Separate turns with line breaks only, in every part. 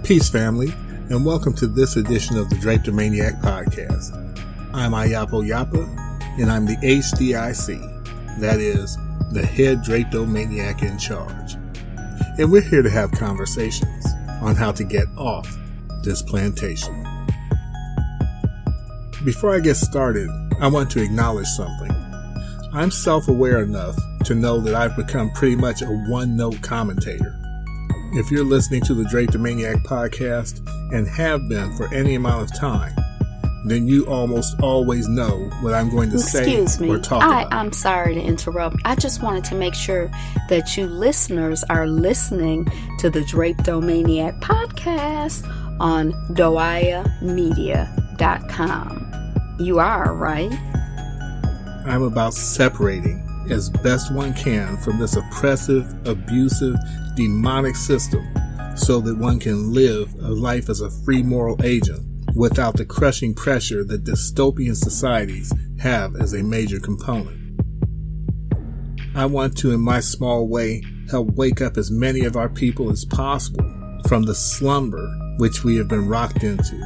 Peace, family, and welcome to this edition of the Drapetomaniac Podcast. I'm Ayapo Yapa, and I'm the HDIC, that is, the head Drapetomaniac in charge. And we're here to have conversations on how to get off this plantation. Before I get started, I want to acknowledge something. I'm self-aware enough to know that I've become pretty much a one-note commentator. If you're listening to the Drapetomaniac Podcast and have been for any amount of time, then you almost always know what I'm going to say or talk about.
I'm sorry to interrupt. I just wanted to make sure that you listeners are listening to the Drapetomaniac Podcast on doayamedia.com. You are, right?
I'm about separating as best one can from this oppressive, abusive, demonic system so that one can live a life as a free moral agent without the crushing pressure that dystopian societies have as a major component. I want to, in my small way, help wake up as many of our people as possible from the slumber which we have been rocked into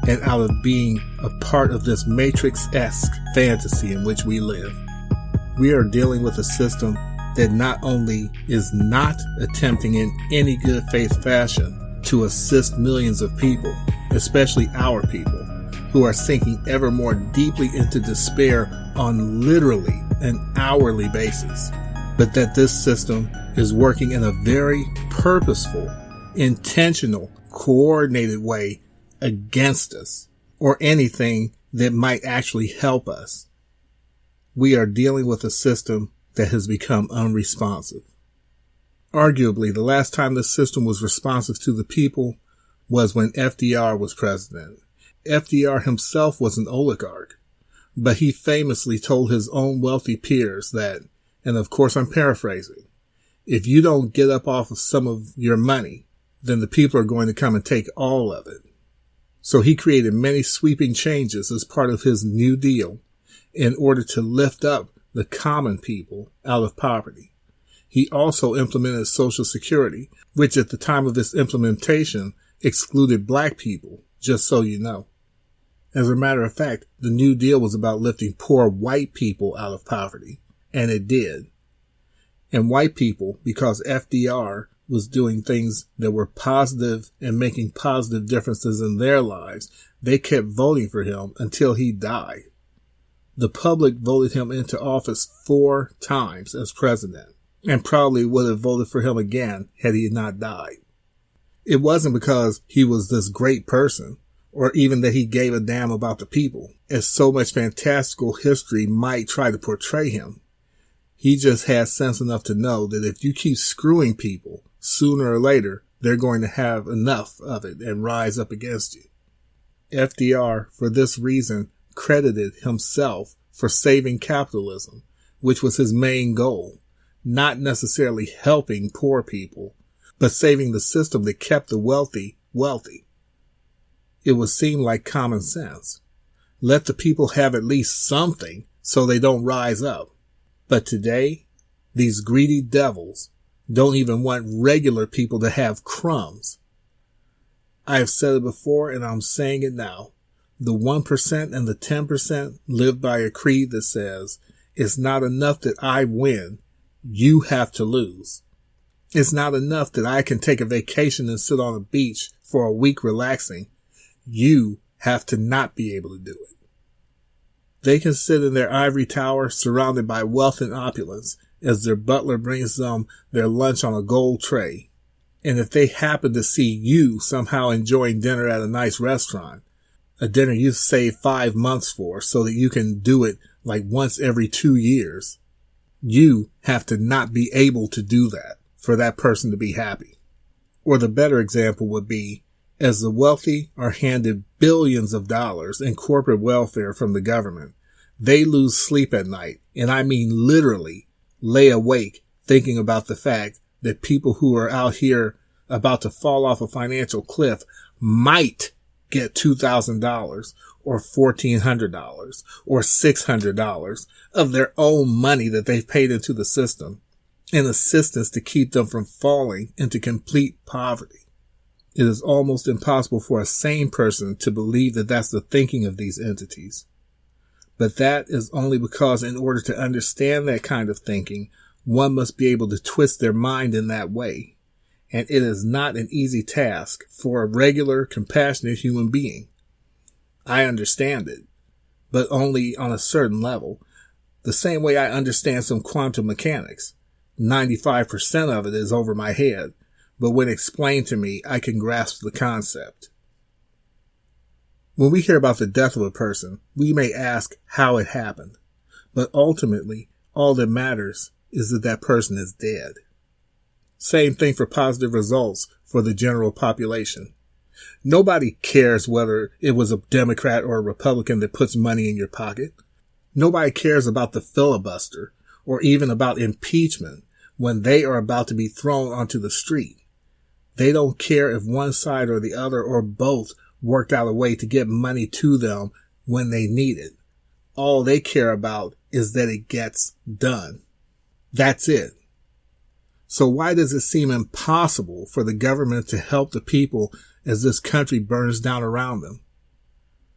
and out of being a part of this Matrix-esque fantasy in which we live. We are dealing with a system that not only is not attempting in any good faith fashion to assist millions of people, especially our people, who are sinking ever more deeply into despair on literally an hourly basis, but that this system is working in a very purposeful, intentional, coordinated way against us, or anything that might actually help us. We are dealing with a system that has become unresponsive. Arguably, the last time the system was responsive to the people was when FDR was president. FDR himself was an oligarch, but he famously told his own wealthy peers that, and of course I'm paraphrasing, if you don't get up off of some of your money, then the people are going to come and take all of it. So he created many sweeping changes as part of his New Deal in order to lift up the common people out of poverty. He also implemented Social Security, which at the time of its implementation excluded black people, just so you know. As a matter of fact, the New Deal was about lifting poor white people out of poverty, and it did. And white people, because FDR was doing things that were positive and making positive differences in their lives, they kept voting for him until he died. The public voted him into office 4 times as president, and probably would have voted for him again had he not died. It wasn't because he was this great person, or even that he gave a damn about the people, as so much fantastical history might try to portray him. He just had sense enough to know that if you keep screwing people, sooner or later, they're going to have enough of it and rise up against you. FDR, for this reason, credited himself for saving capitalism, which was his main goal, not necessarily helping poor people, but saving the system that kept the wealthy wealthy. It would seem like common sense. Let the people have at least something so they don't rise up. But today, these greedy devils don't even want regular people to have crumbs. I have said it before and I'm saying it now. The 1% and the 10% live by a creed that says, it's not enough that I win, you have to lose. It's not enough that I can take a vacation and sit on a beach for a week relaxing. You have to not be able to do it. They can sit in their ivory tower surrounded by wealth and opulence as their butler brings them their lunch on a gold tray. And if they happen to see you somehow enjoying dinner at a nice restaurant, a dinner you saved 5 months for so that you can do it like once every 2 years, you have to not be able to do that for that person to be happy. Or the better example would be, as the wealthy are handed billions of dollars in corporate welfare from the government, they lose sleep at night, and I mean literally lay awake thinking about the fact that people who are out here about to fall off a financial cliff might get $2,000 or $1,400 or $600 of their own money that they've paid into the system in assistance to keep them from falling into complete poverty. It is almost impossible for a sane person to believe that that's the thinking of these entities. But that is only because in order to understand that kind of thinking, one must be able to twist their mind in that way. And it is not an easy task for a regular, compassionate human being. I understand it, but only on a certain level. The same way I understand some quantum mechanics. 95% of it is over my head, but when explained to me, I can grasp the concept. When we hear about the death of a person, we may ask how it happened, but ultimately, all that matters is that that person is dead. Same thing for positive results for the general population. Nobody cares whether it was a Democrat or a Republican that puts money in your pocket. Nobody cares about the filibuster or even about impeachment when they are about to be thrown onto the street. They don't care if one side or the other or both worked out a way to get money to them when they need it. All they care about is that it gets done. That's it. So why does it seem impossible for the government to help the people as this country burns down around them?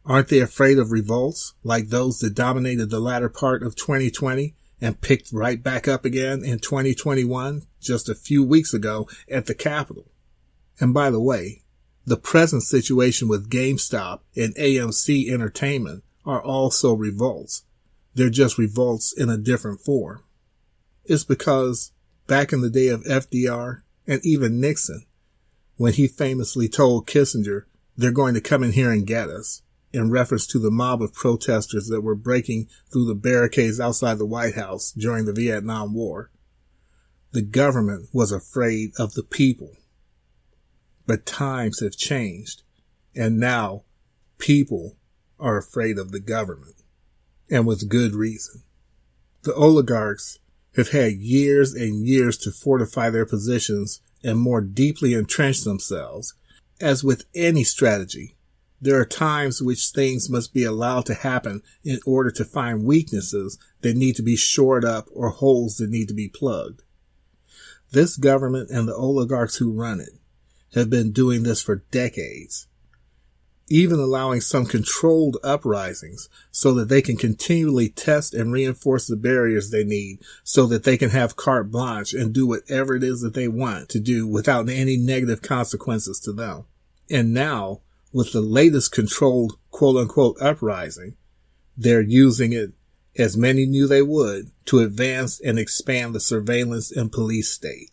Aren't they afraid of revolts like those that dominated the latter part of 2020 and picked right back up again in 2021 just a few weeks ago at the Capitol? And by the way, the present situation with GameStop and AMC Entertainment are also revolts. They're just revolts in a different form. It's because back in the day of FDR and even Nixon, when he famously told Kissinger, they're going to come in here and get us, in reference to the mob of protesters that were breaking through the barricades outside the White House during the Vietnam War. The government was afraid of the people. But times have changed, and now people are afraid of the government, and with good reason. The oligarchs have had years and years to fortify their positions and more deeply entrench themselves. As with any strategy, there are times which things must be allowed to happen in order to find weaknesses that need to be shored up or holes that need to be plugged. This government and the oligarchs who run it have been doing this for decades, even allowing some controlled uprisings so that they can continually test and reinforce the barriers they need so that they can have carte blanche and do whatever it is that they want to do without any negative consequences to them. And now, with the latest controlled quote-unquote uprising, they're using it, as many knew they would, to advance and expand the surveillance and police state.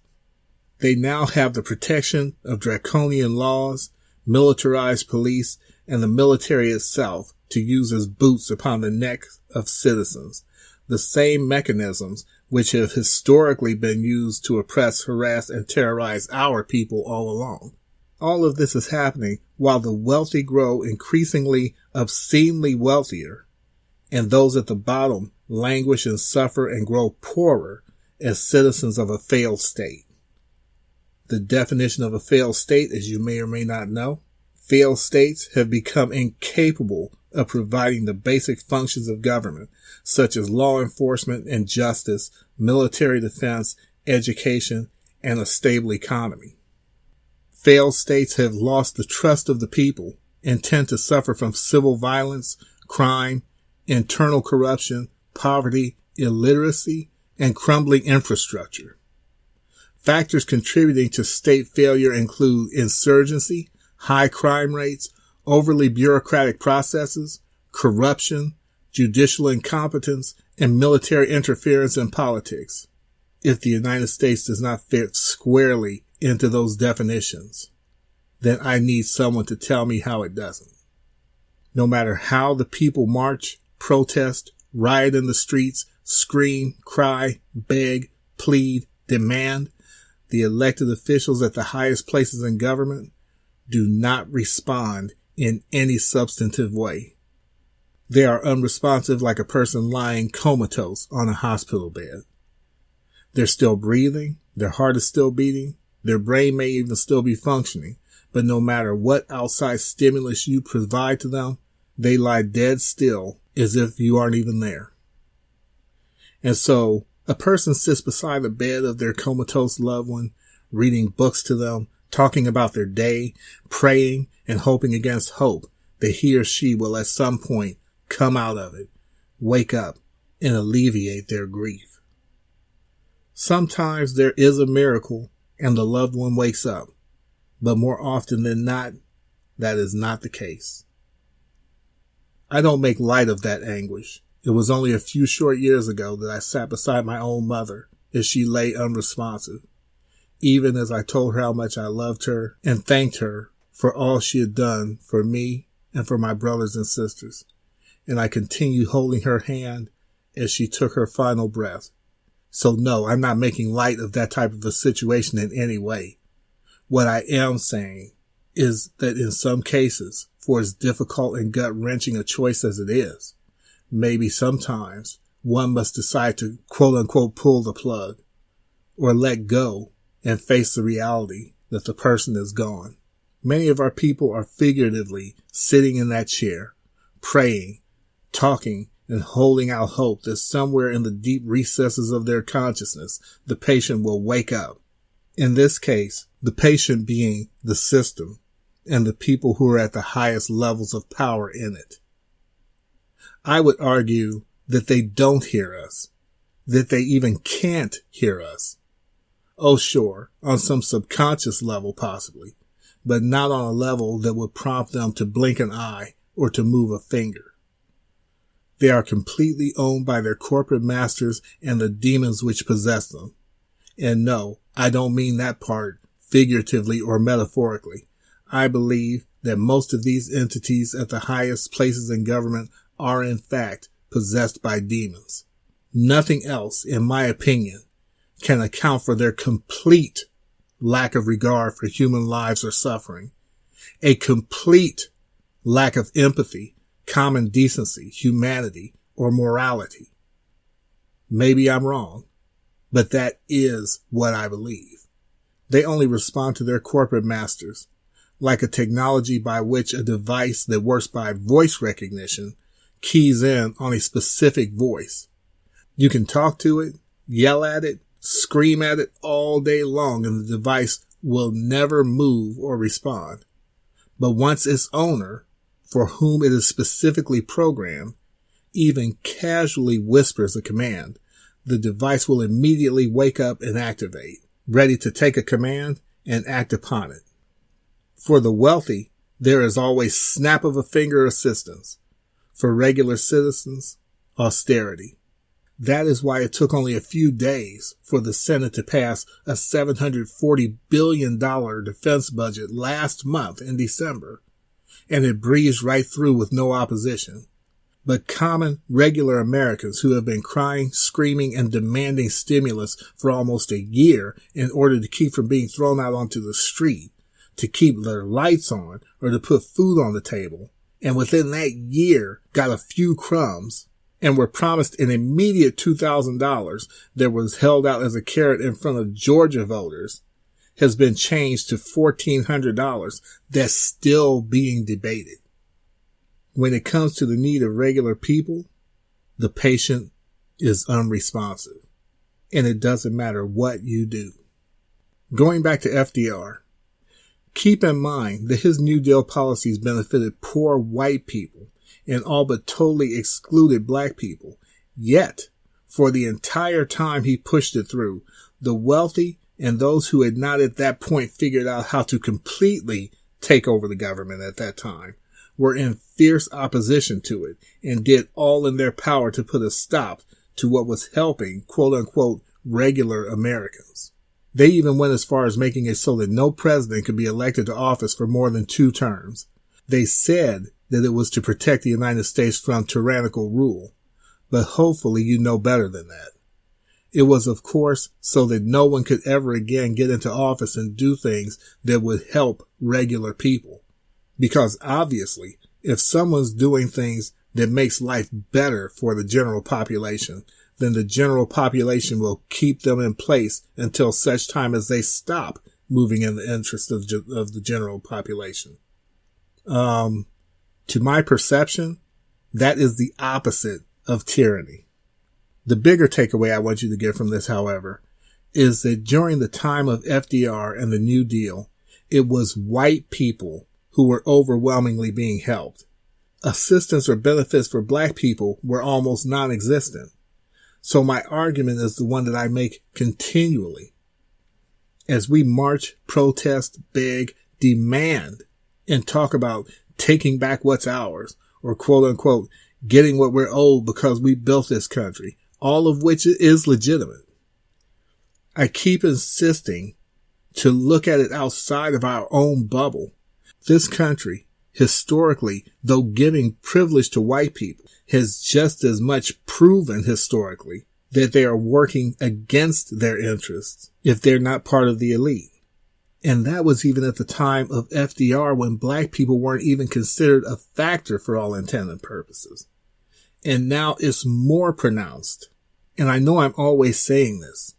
They now have the protection of draconian laws, militarized police, and the military itself to use as boots upon the necks of citizens, the same mechanisms which have historically been used to oppress, harass, and terrorize our people all along. All of this is happening while the wealthy grow increasingly obscenely wealthier, and those at the bottom languish and suffer and grow poorer as citizens of a failed state. The definition of a failed state, as you may or may not know, failed states have become incapable of providing the basic functions of government, such as law enforcement and justice, military defense, education, and a stable economy. Failed states have lost the trust of the people and tend to suffer from civil violence, crime, internal corruption, poverty, illiteracy, and crumbling infrastructure. Factors contributing to state failure include insurgency, high crime rates, overly bureaucratic processes, corruption, judicial incompetence, and military interference in politics. If the United States does not fit squarely into those definitions, then I need someone to tell me how it doesn't. No matter how the people march, protest, riot in the streets, scream, cry, beg, plead, demand, the elected officials at the highest places in government do not respond in any substantive way. They are unresponsive like a person lying comatose on a hospital bed. They're still breathing, their heart is still beating, their brain may even still be functioning, but no matter what outside stimulus you provide to them, they lie dead still as if you aren't even there. And so, a person sits beside the bed of their comatose loved one, reading books to them, talking about their day, praying and hoping against hope that he or she will at some point come out of it, wake up, and alleviate their grief. Sometimes there is a miracle and the loved one wakes up, but more often than not, that is not the case. I don't make light of that anguish. It was only a few short years ago that I sat beside my own mother as she lay unresponsive, even as I told her how much I loved her and thanked her for all she had done for me and for my brothers and sisters. And I continued holding her hand as she took her final breath. So no, I'm not making light of that type of a situation in any way. What I am saying is that in some cases, for as difficult and gut-wrenching a choice as it is, maybe sometimes one must decide to quote-unquote pull the plug or let go and face the reality that the person is gone. Many of our people are figuratively sitting in that chair, praying, talking, and holding out hope that somewhere in the deep recesses of their consciousness, the patient will wake up. In this case, the patient being the system and the people who are at the highest levels of power in it. I would argue that they don't hear us, that they even can't hear us. Oh, sure, on some subconscious level possibly, but not on a level that would prompt them to blink an eye or to move a finger. They are completely owned by their corporate masters and the demons which possess them. And no, I don't mean that part figuratively or metaphorically. I believe that most of these entities at the highest places in government are in fact possessed by demons. Nothing else, in my opinion, can account for their complete lack of regard for human lives or suffering, a complete lack of empathy, common decency, humanity, or morality. Maybe I'm wrong, but that is what I believe. They only respond to their corporate masters, like a technology by which a device that works by voice recognition keys in on a specific voice. You can talk to it, yell at it, scream at it all day long, and the device will never move or respond. But once its owner, for whom it is specifically programmed, even casually whispers a command, the device will immediately wake up and activate, ready to take a command and act upon it. For the wealthy, there is always snap of a finger assistance. For regular citizens, austerity. That is why it took only a few days for the Senate to pass a $740 billion defense budget last month in December, and it breezed right through with no opposition. But common, regular Americans who have been crying, screaming, and demanding stimulus for almost a year in order to keep from being thrown out onto the street, to keep their lights on, or to put food on the table, and within that year got a few crumbs, and were promised an immediate $2,000 that was held out as a carrot in front of Georgia voters, has been changed to $1,400 that's still being debated. When it comes to the need of regular people, the patient is unresponsive, and it doesn't matter what you do. Going back to FDR, keep in mind that his New Deal policies benefited poor white people and all but totally excluded black people. Yet, for the entire time he pushed it through, the wealthy and those who had not at that point figured out how to completely take over the government at that time were in fierce opposition to it and did all in their power to put a stop to what was helping, quote-unquote, regular Americans. They even went as far as making it so that no president could be elected to office for more than 2 terms. They said that it was to protect the United States from tyrannical rule, but hopefully you know better than that. It was, of course, so that no one could ever again get into office and do things that would help regular people. Because obviously, if someone's doing things that makes life better for the general population, then the general population will keep them in place until such time as they stop moving in the interest of the general population. To my perception, that is the opposite of tyranny. The bigger takeaway I want you to get from this, however, is that during the time of FDR and the New Deal, it was white people who were overwhelmingly being helped. Assistance or benefits for black people were almost non-existent. So my argument is the one that I make continually. As we march, protest, beg, demand, and talk about taking back what's ours, or quote unquote, getting what we're owed because we built this country, all of which is legitimate. I keep insisting to look at it outside of our own bubble. This country, historically, though giving privilege to white people, has just as much proven historically that they are working against their interests if they're not part of the elite. And that was even at the time of FDR, when black people weren't even considered a factor for all intent and purposes. And now it's more pronounced. And I know I'm always saying this,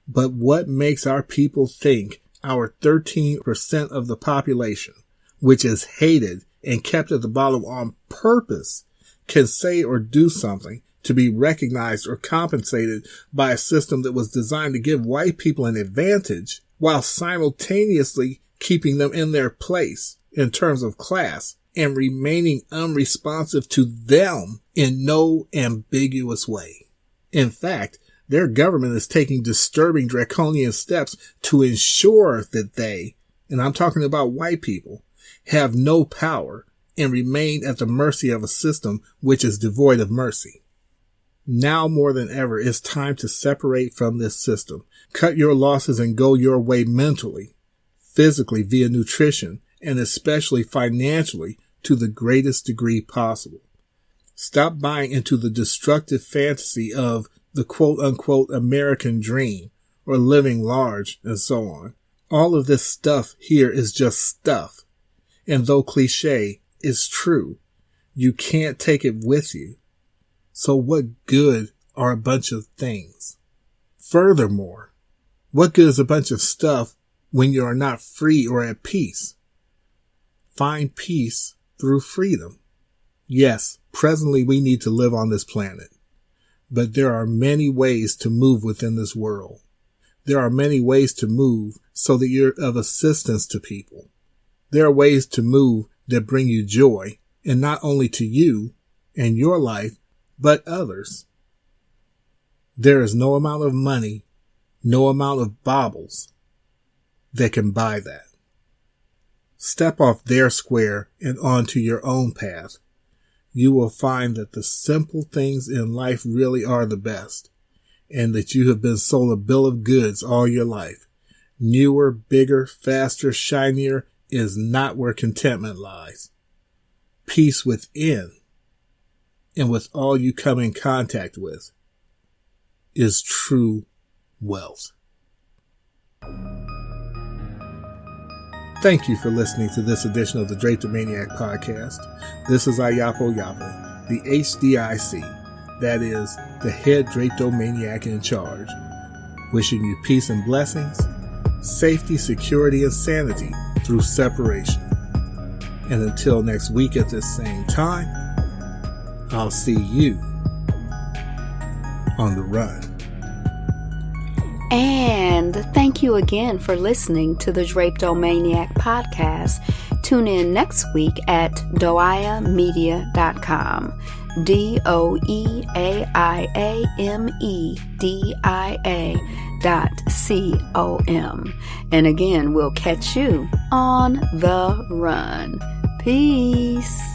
but what makes our people think our 13% of the population, which is hated and kept at the bottom on purpose, can say or do something to be recognized or compensated by a system that was designed to give white people an advantage while simultaneously keeping them in their place in terms of class and remaining unresponsive to them in no ambiguous way. In fact, their government is taking disturbing draconian steps to ensure that they, and I'm talking about white people, have no power and remain at the mercy of a system which is devoid of mercy. Now more than ever, it's time to separate from this system. Cut your losses and go your way mentally, physically via nutrition, and especially financially to the greatest degree possible. Stop buying into the destructive fantasy of the quote-unquote American dream or living large and so on. All of this stuff here is just stuff. And though cliche is true, you can't take it with you. So what good are a bunch of things? Furthermore, what good is a bunch of stuff when you are not free or at peace? Find peace through freedom. Yes, presently we need to live on this planet, but there are many ways to move within this world. There are many ways to move so that you're of assistance to people. There are ways to move that bring you joy, and not only to you and your life, but others. There is no amount of money, no amount of baubles that can buy that. Step off their square and onto your own path. You will find that the simple things in life really are the best, and that you have been sold a bill of goods all your life. Newer, bigger, faster, shinier is not where contentment lies. Peace within and with all you come in contact with is true wealth. Thank you for listening to this edition of the Drapetomaniac Podcast. This is Ayapo Yapo, the HDIC, that is, the head Drapetomaniac in charge, wishing you peace and blessings, safety, security, and sanity through separation. And until next week at this same time, I'll see you on the run.
And thank you again for listening to the Drapetomaniac Podcast. Tune in next week at doiamedia.com. DOIAMEDIA.com. And again, we'll catch you on the run. Peace.